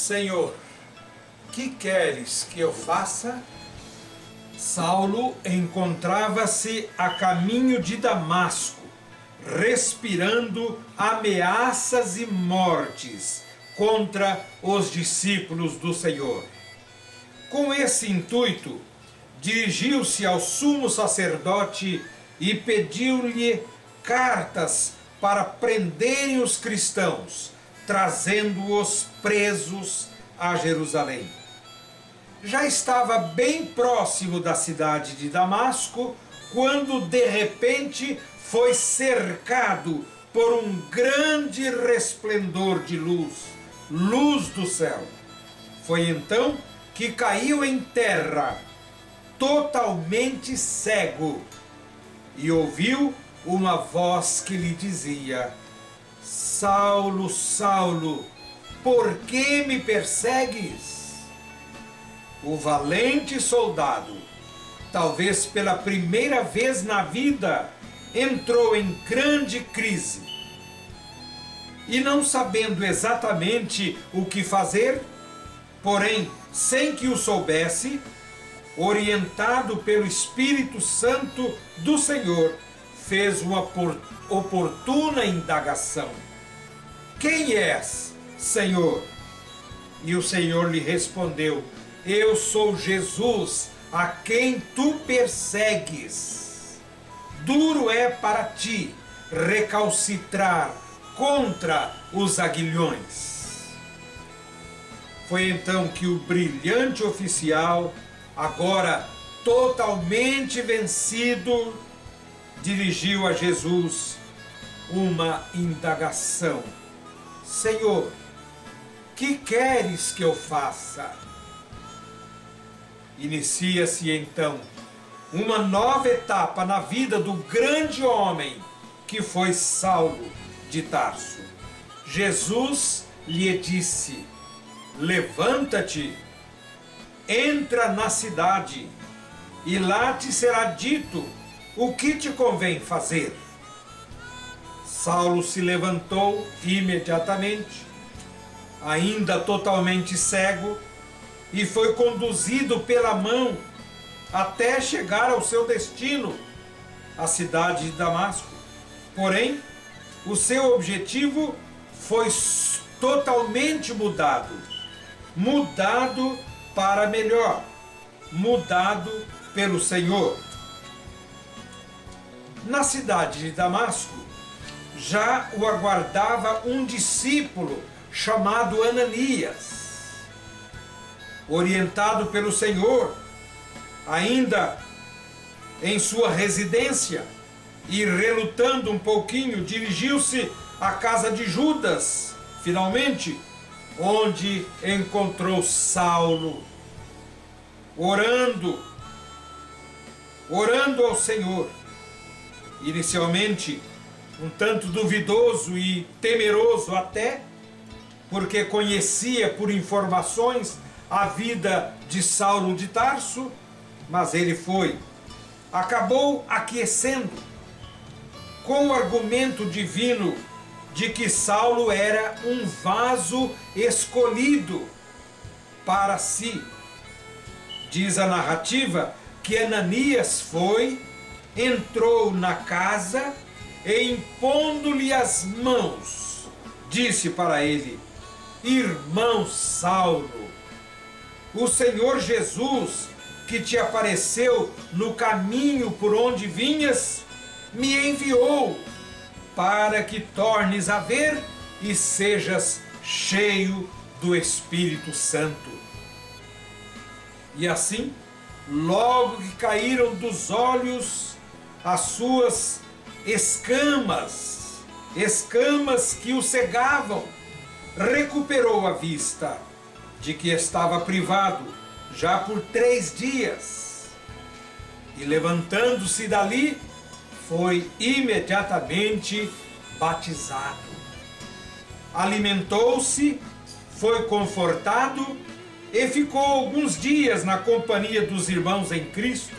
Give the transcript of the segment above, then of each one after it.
Senhor, que queres que eu faça? Saulo encontrava-se a caminho de Damasco, respirando ameaças e mortes contra os discípulos do Senhor. Com esse intuito, dirigiu-se ao sumo sacerdote e pediu-lhe cartas para prenderem os cristãos, trazendo-os presos a Jerusalém. Já estava bem próximo da cidade de Damasco, quando de repente foi cercado por um grande resplendor de luz, luz do céu. Foi então que caiu em terra, totalmente cego, e ouviu uma voz que lhe dizia: Saulo, Saulo, por que me persegues? O valente soldado, talvez pela primeira vez na vida, entrou em grande crise. E não sabendo exatamente o que fazer, porém, sem que o soubesse, orientado pelo Espírito Santo do Senhor, fez uma oportuna indagação: Quem és, Senhor? E o Senhor lhe respondeu: Eu sou Jesus, a quem tu persegues. Duro é para ti recalcitrar contra os aguilhões. Foi então que o brilhante oficial, agora totalmente vencido, dirigiu a Jesus uma indagação: Senhor, que queres que eu faça? Inicia-se então uma nova etapa na vida do grande homem que foi Saulo de Tarso. Jesus lhe disse: levanta-te, entra na cidade, e lá te será dito o que te convém fazer. Saulo se levantou imediatamente, ainda totalmente cego, e foi conduzido pela mão até chegar ao seu destino, a cidade de Damasco. Porém, o seu objetivo foi totalmente mudado para melhor, mudado pelo Senhor. Na cidade de Damasco, já o aguardava um discípulo chamado Ananias. Orientado pelo Senhor, ainda em sua residência e relutando um pouquinho, dirigiu-se à casa de Judas, finalmente, onde encontrou Saulo, orando ao Senhor. Inicialmente, um tanto duvidoso e temeroso até, porque conhecia por informações a vida de Saulo de Tarso, mas ele acabou aquecendo com o argumento divino de que Saulo era um vaso escolhido para si. Diz a narrativa que Ananias entrou na casa e, impondo-lhe as mãos, disse para ele: Irmão Saulo, o Senhor Jesus, que te apareceu no caminho por onde vinhas, me enviou para que tornes a ver e sejas cheio do Espírito Santo. E assim, logo que caíram dos olhos as suas escamas que o cegavam, recuperou a vista, de que estava privado já por 3 dias. E levantando-se dali, foi imediatamente batizado. Alimentou-se, foi confortado e ficou alguns dias na companhia dos irmãos em Cristo,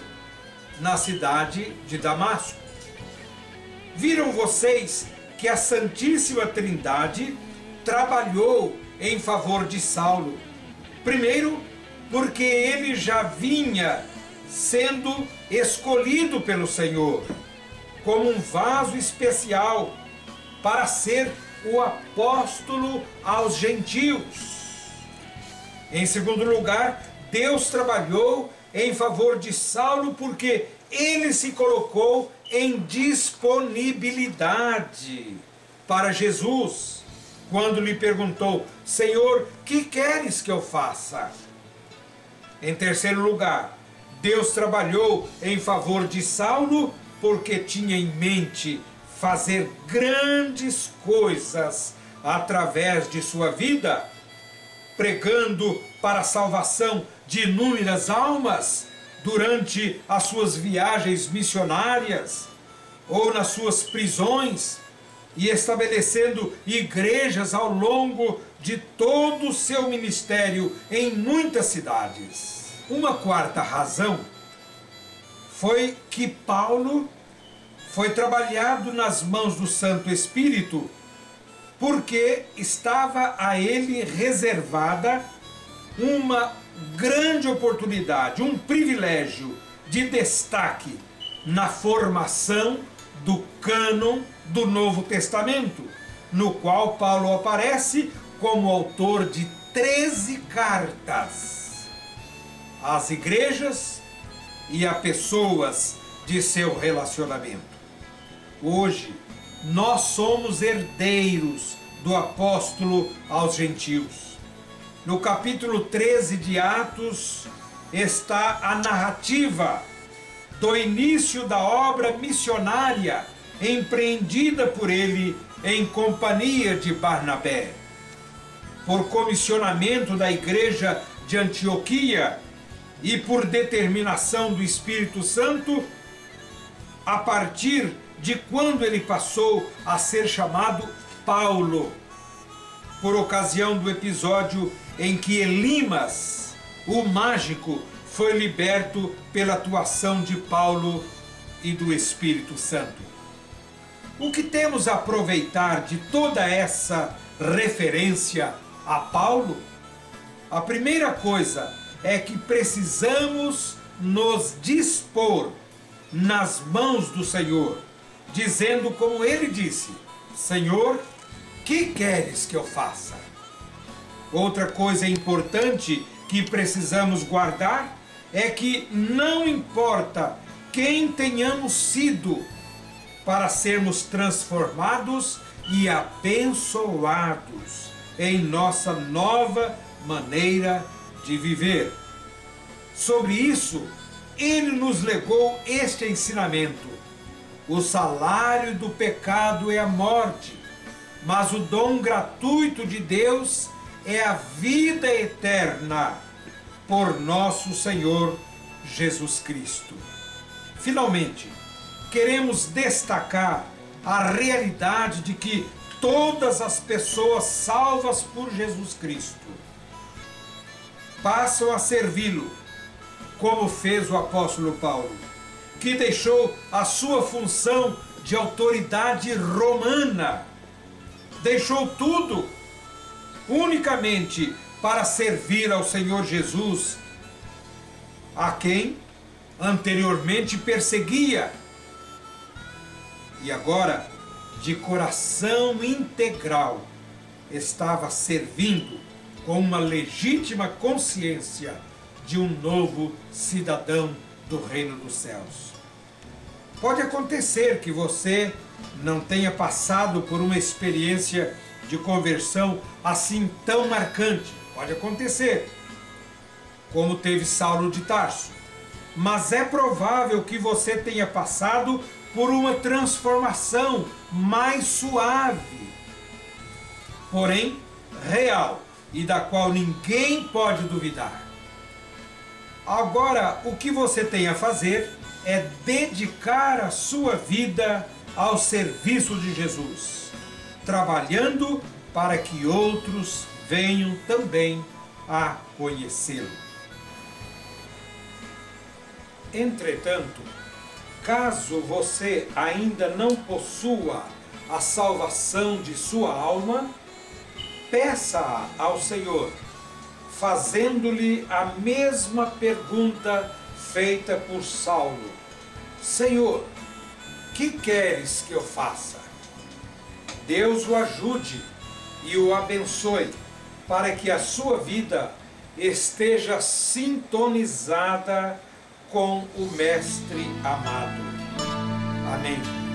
na cidade de Damasco. Viram vocês que a Santíssima Trindade trabalhou em favor de Saulo. Primeiro, porque ele já vinha sendo escolhido pelo Senhor como um vaso especial para ser o apóstolo aos gentios. Em segundo lugar, Deus trabalhou em favor de Saulo porque ele se colocou em disponibilidade para Jesus, quando lhe perguntou: Senhor, que queres que eu faça? Em terceiro lugar, Deus trabalhou em favor de Saulo porque tinha em mente fazer grandes coisas através de sua vida, pregando para a salvação de inúmeras almas durante as suas viagens missionárias ou nas suas prisões, e estabelecendo igrejas ao longo de todo o seu ministério em muitas cidades. Uma quarta razão foi que Paulo foi trabalhado nas mãos do Santo Espírito, porque estava a ele reservada uma grande oportunidade, um privilégio de destaque na formação do cânon do Novo Testamento, no qual Paulo aparece como autor de 13 cartas às igrejas e a pessoas de seu relacionamento. Hoje, nós somos herdeiros do apóstolo aos gentios. No capítulo 13 de Atos está a narrativa do início da obra missionária empreendida por ele em companhia de Barnabé. Por comissionamento da igreja de Antioquia e por determinação do Espírito Santo, a partir de quando ele passou a ser chamado Paulo, por ocasião do episódio em que Elimas, o mágico, foi liberto pela atuação de Paulo e do Espírito Santo. O que temos a aproveitar de toda essa referência a Paulo? A primeira coisa é que precisamos nos dispor nas mãos do Senhor, dizendo como ele disse: Senhor, que queres que eu faça? Outra coisa importante que precisamos guardar é que não importa quem tenhamos sido para sermos transformados e abençoados em nossa nova maneira de viver. Sobre isso, ele nos legou este ensinamento: o salário do pecado é a morte, mas o dom gratuito de Deus é a vida eterna por nosso Senhor Jesus Cristo. Finalmente, queremos destacar a realidade de que todas as pessoas salvas por Jesus Cristo passam a servi-lo, como fez o apóstolo Paulo, que deixou a sua função de autoridade romana, deixou tudo unicamente para servir ao Senhor Jesus, a quem anteriormente perseguia, e agora, de coração integral, estava servindo com uma legítima consciência de um novo cidadão do reino dos céus. Pode acontecer que você não tenha passado por uma experiência de conversão assim tão marcante. Pode acontecer, como teve Saulo de Tarso. Mas é provável que você tenha passado por uma transformação mais suave, porém real, e da qual ninguém pode duvidar. Agora, o que você tem a fazer é dedicar a sua vida ao serviço de Jesus, trabalhando para que outros venham também a conhecê-lo. Entretanto, caso você ainda não possua a salvação de sua alma, peça ao Senhor, fazendo-lhe a mesma pergunta feita por Saulo: Senhor, que queres que eu faça? Deus o ajude e o abençoe, para que a sua vida esteja sintonizada com o Mestre amado. Amém.